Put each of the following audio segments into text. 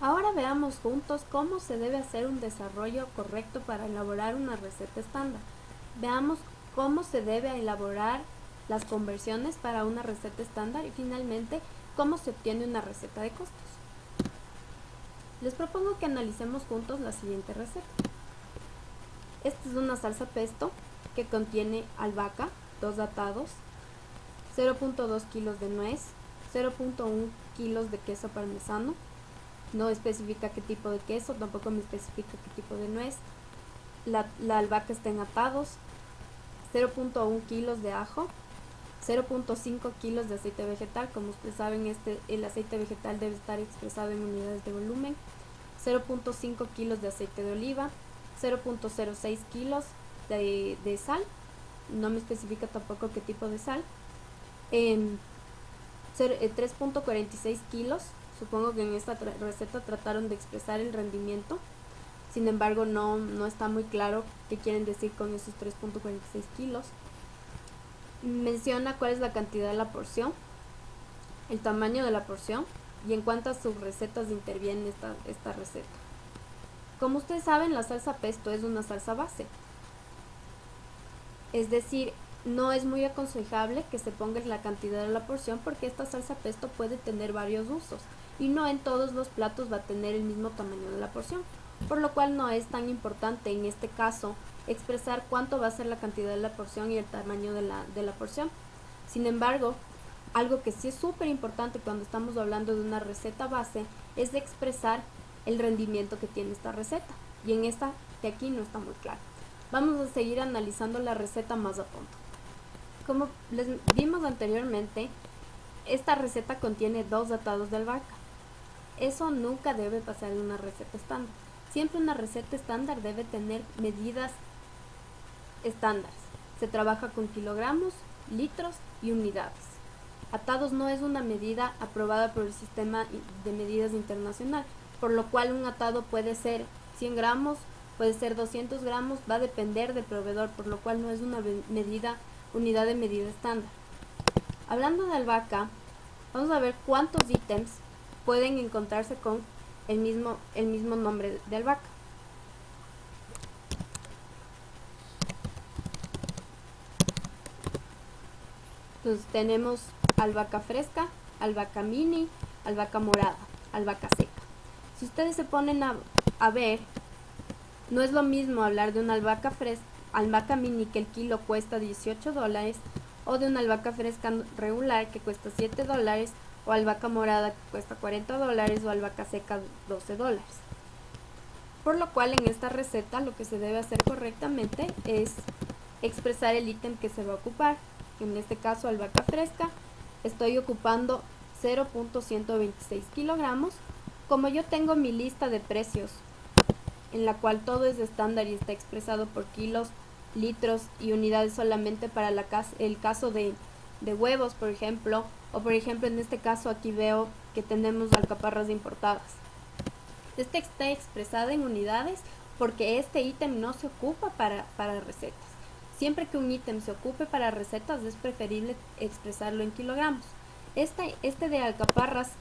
Ahora veamos juntos cómo se debe hacer un desarrollo correcto para elaborar una receta estándar. Veamos cómo se debe elaborar las conversiones para una receta estándar y finalmente cómo se obtiene una receta de costos. Les propongo que analicemos juntos la siguiente receta. Esta es una salsa pesto que contiene albahaca, 2 atados, 0.2 kilos de nuez, 0.1 kilos de queso parmesano. No especifica qué tipo de queso, tampoco me especifica qué tipo de nuez. La albahaca está en atados, 0.1 kilos de ajo, 0.5 kilos de aceite vegetal. Como ustedes saben, el aceite vegetal debe estar expresado en unidades de volumen. 0.5 kilos de aceite de oliva, 0.06 kilos de sal. No me especifica tampoco qué tipo de sal. 3.46 kilos. Supongo que en esta receta trataron de expresar el rendimiento. Sin embargo, no está muy claro qué quieren decir con esos 3.46 kilos. Menciona cuál es la cantidad de la porción, el tamaño de la porción y en cuántas subrecetas interviene esta receta. Como ustedes saben, la salsa pesto es una salsa base. Es decir, no es muy aconsejable que se ponga la cantidad de la porción porque esta salsa pesto puede tener varios usos y no en todos los platos va a tener el mismo tamaño de la porción, por lo cual no es tan importante en este caso expresar cuánto va a ser la cantidad de la porción y el tamaño de la porción. Sin embargo, algo que sí es súper importante cuando estamos hablando de una receta base es expresar el rendimiento que tiene esta receta, y en esta de aquí no está muy claro. Vamos a seguir analizando la receta más a fondo. Como les vimos anteriormente, esta receta contiene 2 atados de albahaca. Eso nunca debe pasar en una receta estándar. Siempre una receta estándar debe tener medidas estándares. Se trabaja con kilogramos, litros y unidades. Atados no es una medida aprobada por el sistema de medidas internacional, por lo cual un atado puede ser 100 gramos, puede ser 200 gramos, va a depender del proveedor, por lo cual no es una unidad de medida estándar. Hablando de albahaca, vamos a ver cuántos ítems pueden encontrarse con el mismo nombre de albahaca. Entonces tenemos albahaca fresca, albahaca mini, albahaca morada, albahaca seca. Si ustedes se ponen a ver, no es lo mismo hablar de una albahaca fresca, albahaca mini que el kilo cuesta $18, o de una albahaca fresca regular que cuesta $7, o albahaca morada que cuesta $40, o albahaca seca $12. Por lo cual en esta receta lo que se debe hacer correctamente es expresar el ítem que se va a ocupar. En este caso, albahaca fresca, estoy ocupando 0.126 kilogramos. Como yo tengo mi lista de precios en la cual todo es estándar y está expresado por kilos, litros y unidades solamente para el caso de huevos, por ejemplo, o por ejemplo en este caso aquí veo que tenemos alcaparras importadas. Esta está expresada en unidades porque este ítem no se ocupa para recetas. Siempre que un ítem se ocupe para recetas es preferible expresarlo en kilogramos. Este de alcaparras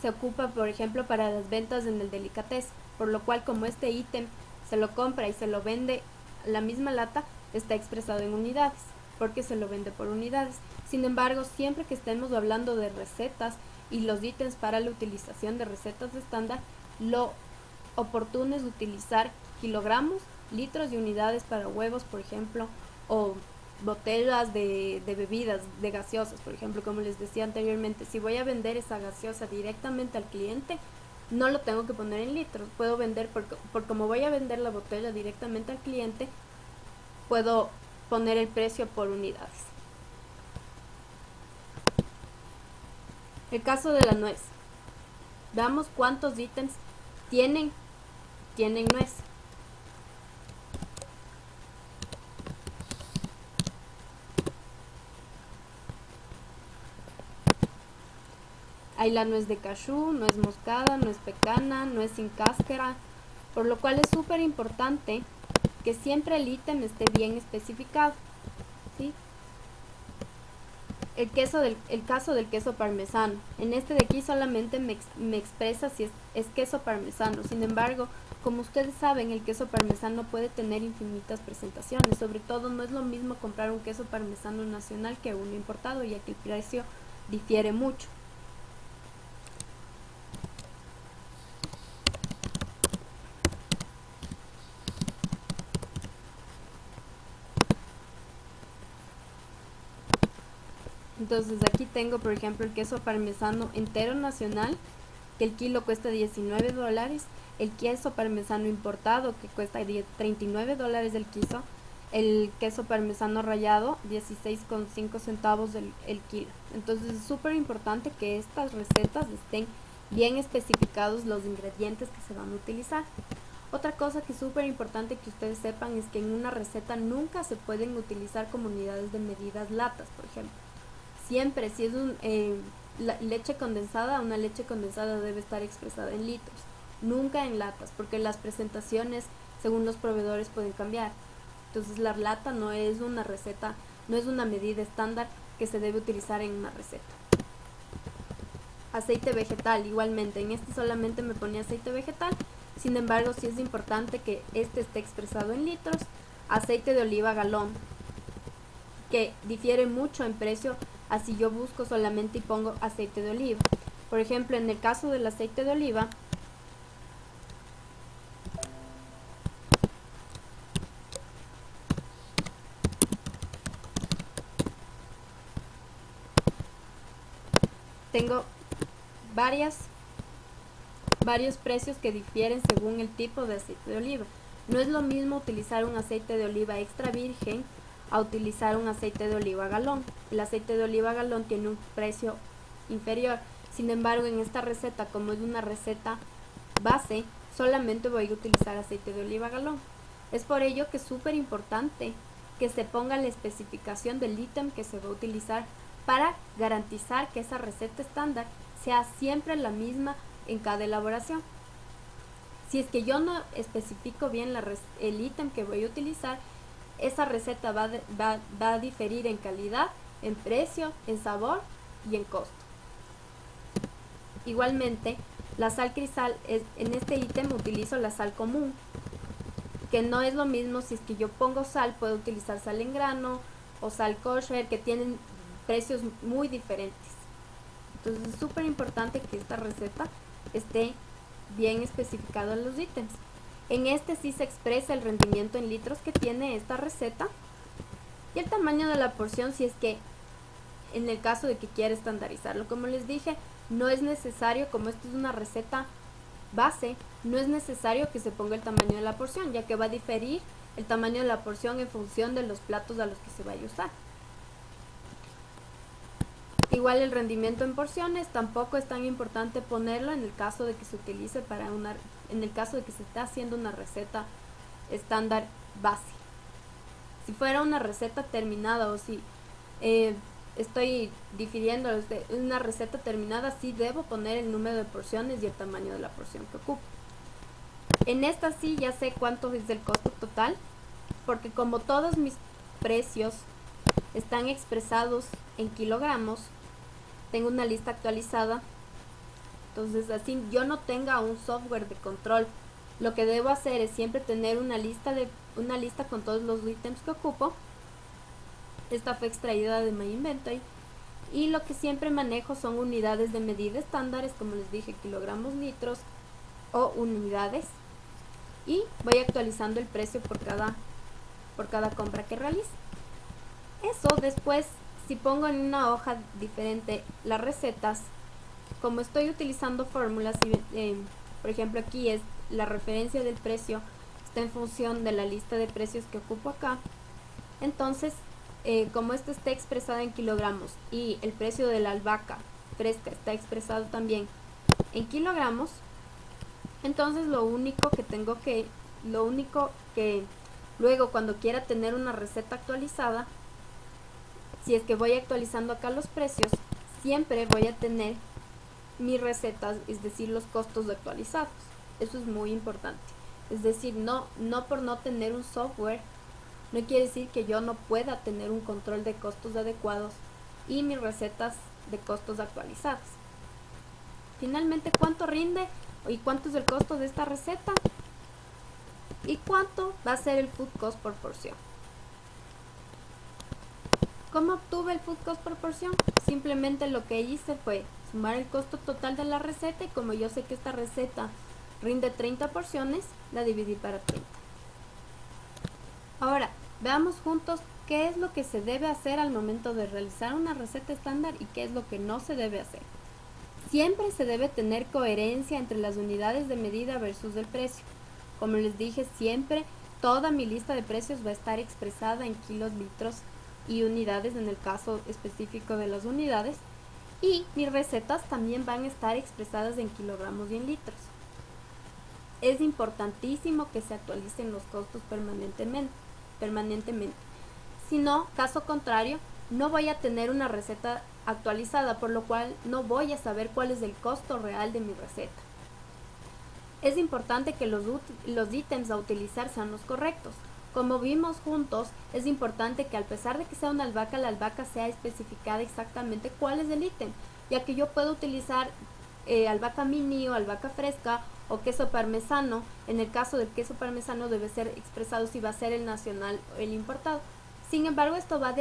se ocupa, por ejemplo, para las ventas en el delicatessen, por lo cual como este ítem se lo compra y se lo vende la misma lata, está expresado en unidades, porque se lo vende por unidades. Sin embargo, siempre que estemos hablando de recetas y los ítems para la utilización de recetas estándar, lo oportuno es utilizar kilogramos, litros y unidades para huevos, por ejemplo, o botellas de bebidas, de gaseosas, por ejemplo, como les decía anteriormente. Si voy a vender esa gaseosa directamente al cliente, no lo tengo que poner en litros, puedo vender, por como voy a vender la botella directamente al cliente, puedo poner el precio por unidades. El caso de la nuez. Veamos cuántos ítems tienen nuez. Hay la nuez de cashew, nuez moscada, nuez pecana, nuez sin cáscara, por lo cual es súper importante que siempre el ítem esté bien especificado, ¿sí? el caso del queso parmesano. En este de aquí solamente me expresa si es queso parmesano. Sin embargo, como ustedes saben, el queso parmesano puede tener infinitas presentaciones. Sobre todo, no es lo mismo comprar un queso parmesano nacional que uno importado, ya que el precio difiere mucho. Entonces aquí tengo, por ejemplo, el queso parmesano entero nacional, que el kilo cuesta $19, el queso parmesano importado, que cuesta $39 el kilo, el queso parmesano rallado, 16,5 centavos el kilo. Entonces es súper importante que estas recetas estén bien especificados los ingredientes que se van a utilizar. Otra cosa que es súper importante que ustedes sepan es que en una receta nunca se pueden utilizar como unidades de medidas latas, por ejemplo. Siempre, si es leche condensada, una leche condensada debe estar expresada en litros, nunca en latas, porque las presentaciones según los proveedores pueden cambiar. Entonces la lata no es una receta, no es una medida estándar que se debe utilizar en una receta. Aceite vegetal, igualmente, en este solamente me ponía aceite vegetal, sin embargo sí es importante que este esté expresado en litros. Aceite de oliva galón, que difiere mucho en precio, así yo busco solamente y pongo aceite de oliva. Por ejemplo, en el caso del aceite de oliva, tengo varios precios que difieren según el tipo de aceite de oliva. No es lo mismo utilizar un aceite de oliva extra virgen a utilizar un aceite de oliva galón. El aceite de oliva galón tiene un precio inferior. Sin embargo, en esta receta, como es una receta base, solamente voy a utilizar aceite de oliva galón. Es por ello que es súper importante que se ponga la especificación del ítem que se va a utilizar para garantizar que esa receta estándar sea siempre la misma en cada elaboración. Si es que yo no especifico bien el ítem que voy a utilizar, esa receta va a diferir en calidad, en precio, en sabor y en costo. Igualmente, la sal cristal, en este ítem utilizo la sal común, que no es lo mismo. Si es que yo pongo sal, puedo utilizar sal en grano o sal kosher, que tienen precios muy diferentes. Entonces es súper importante que esta receta esté bien especificado en los ítems. En este sí se expresa el rendimiento en litros que tiene esta receta y el tamaño de la porción, si es que en el caso de que quiera estandarizarlo. Como les dije, no es necesario, como esto es una receta base, no es necesario que se ponga el tamaño de la porción, ya que va a diferir el tamaño de la porción en función de los platos a los que se vaya a usar. Igual el rendimiento en porciones tampoco es tan importante ponerlo en el caso de que se utilice en el caso de que se esté haciendo una receta estándar base. Si fuera una receta terminada o si estoy difiriendo una receta terminada, sí debo poner el número de porciones y el tamaño de la porción que ocupo. En esta sí ya sé cuánto es el costo total, porque como todos mis precios están expresados en kilogramos, tengo una lista actualizada. Entonces, así yo no tenga un software de control, lo que debo hacer es siempre tener una lista con todos los ítems que ocupo. Esta fue extraída de My Inventory. Y lo que siempre manejo son unidades de medida estándares, como les dije, kilogramos, litros o unidades. Y voy actualizando el precio por cada compra que realice. Eso después, si pongo en una hoja diferente las recetas, como estoy utilizando fórmulas, por ejemplo aquí es la referencia del precio, está en función de la lista de precios que ocupo acá. Entonces, como esto está expresado en kilogramos y el precio de la albahaca fresca está expresado también en kilogramos, entonces lo único que luego cuando quiera tener una receta actualizada, si es que voy actualizando acá los precios, siempre voy a tener mis recetas, es decir, los costos actualizados. Eso es muy importante. Es decir, no por no tener un software, no quiere decir que yo no pueda tener un control de costos adecuados y mis recetas de costos actualizadas. Finalmente, ¿cuánto rinde y cuánto es el costo de esta receta? ¿Y cuánto va a ser el food cost por porción? ¿Cómo obtuve el food cost por porción? Simplemente lo que hice fue sumar el costo total de la receta y como yo sé que esta receta rinde 30 porciones, la dividí para 30. Ahora, veamos juntos qué es lo que se debe hacer al momento de realizar una receta estándar y qué es lo que no se debe hacer. Siempre se debe tener coherencia entre las unidades de medida versus el precio. Como les dije, siempre toda mi lista de precios va a estar expresada en kilos, litros y unidades en el caso específico de las unidades. Y mis recetas también van a estar expresadas en kilogramos y en litros. Es importantísimo que se actualicen los costos permanentemente. Si no, caso contrario, no voy a tener una receta actualizada, por lo cual no voy a saber cuál es el costo real de mi receta. Es importante que los ítems a utilizar sean los correctos. Como vimos juntos, es importante que a pesar de que sea una albahaca, la albahaca sea especificada exactamente cuál es el ítem, ya que yo puedo utilizar albahaca mini o albahaca fresca o queso parmesano. En el caso del queso parmesano debe ser expresado si va a ser el nacional o el importado. Sin embargo, esto va a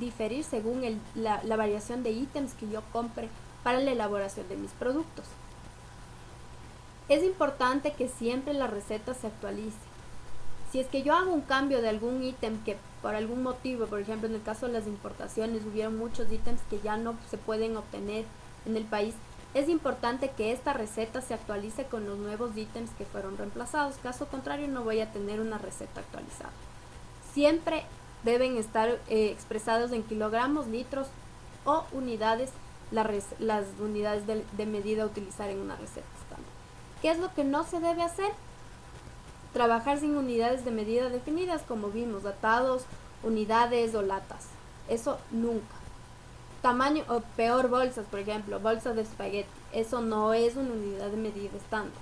diferir según la variación de ítems que yo compre para la elaboración de mis productos. Es importante que siempre la receta se actualice. Si es que yo hago un cambio de algún ítem que por algún motivo, por ejemplo en el caso de las importaciones, hubieron muchos ítems que ya no se pueden obtener en el país, es importante que esta receta se actualice con los nuevos ítems que fueron reemplazados. Caso contrario, no voy a tener una receta actualizada. Siempre deben estar expresados en kilogramos, litros o unidades, las unidades de medida a utilizar en una receta estándar. ¿Qué es lo que no se debe hacer? Trabajar sin unidades de medida definidas, como vimos, atados, unidades o latas. Eso nunca. Tamaño o peor bolsas, por ejemplo, bolsas de espagueti. Eso no es una unidad de medida estándar.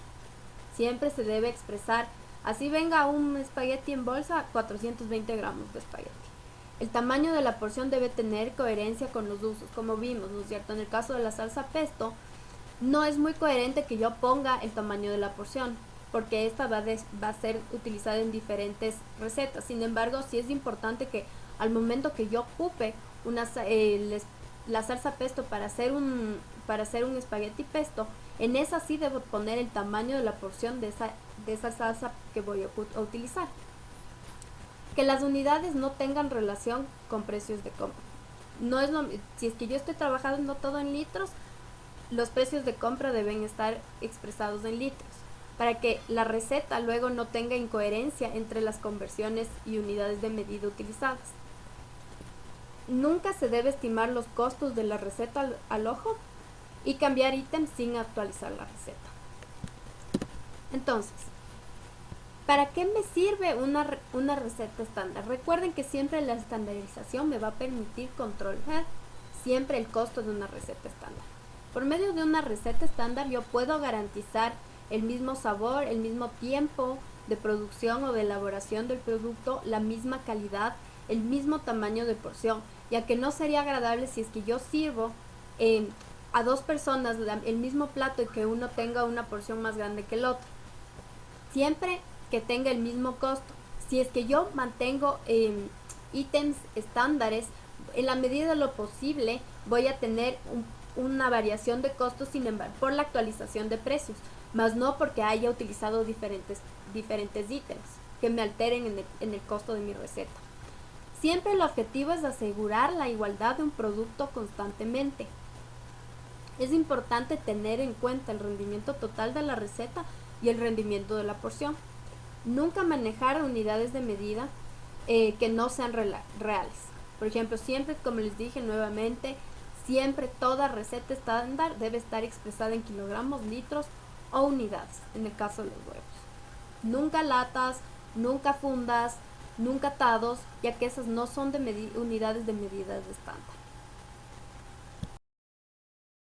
Siempre se debe expresar, así venga un espagueti en bolsa, 420 gramos de espagueti. El tamaño de la porción debe tener coherencia con los usos, como vimos, ¿no es cierto? En el caso de la salsa pesto, no es muy coherente que yo ponga el tamaño de la porción, porque esta va a ser utilizada en diferentes recetas. Sin embargo, sí es importante que al momento que yo ocupe la salsa pesto para hacer un espagueti pesto, en esa sí debo poner el tamaño de la porción de esa salsa que voy a utilizar. Que las unidades no tengan relación con precios de compra. No es si es que yo estoy trabajando todo en litros, los precios de compra deben estar expresados en litros, para que la receta luego no tenga incoherencia entre las conversiones y unidades de medida utilizadas. Nunca se debe estimar los costos de la receta al ojo y cambiar ítems sin actualizar la receta. Entonces, ¿para qué me sirve una receta estándar? Recuerden que siempre la estandarización me va a permitir controlar siempre el costo de una receta estándar. Por medio de una receta estándar yo puedo garantizar el mismo sabor, el mismo tiempo de producción o de elaboración del producto, la misma calidad, el mismo tamaño de porción, ya que no sería agradable si es que yo sirvo a dos personas el mismo plato y que uno tenga una porción más grande que el otro. Siempre que tenga el mismo costo. Si es que yo mantengo ítems estándares, en la medida de lo posible voy a tener una variación de costos, sin embargo, por la actualización de precios, más no porque haya utilizado diferentes ítems que me alteren en el costo de mi receta. Siempre el objetivo es asegurar la igualdad de un producto constantemente. Es importante tener en cuenta el rendimiento total de la receta y el rendimiento de la porción. Nunca manejar unidades de medida que no sean reales. Por ejemplo, siempre, como les dije nuevamente, siempre toda receta estándar debe estar expresada en kilogramos, litros o unidades, en el caso de los huevos. Nunca latas, nunca fundas, nunca atados, ya que esas no son unidades de medidas estándar.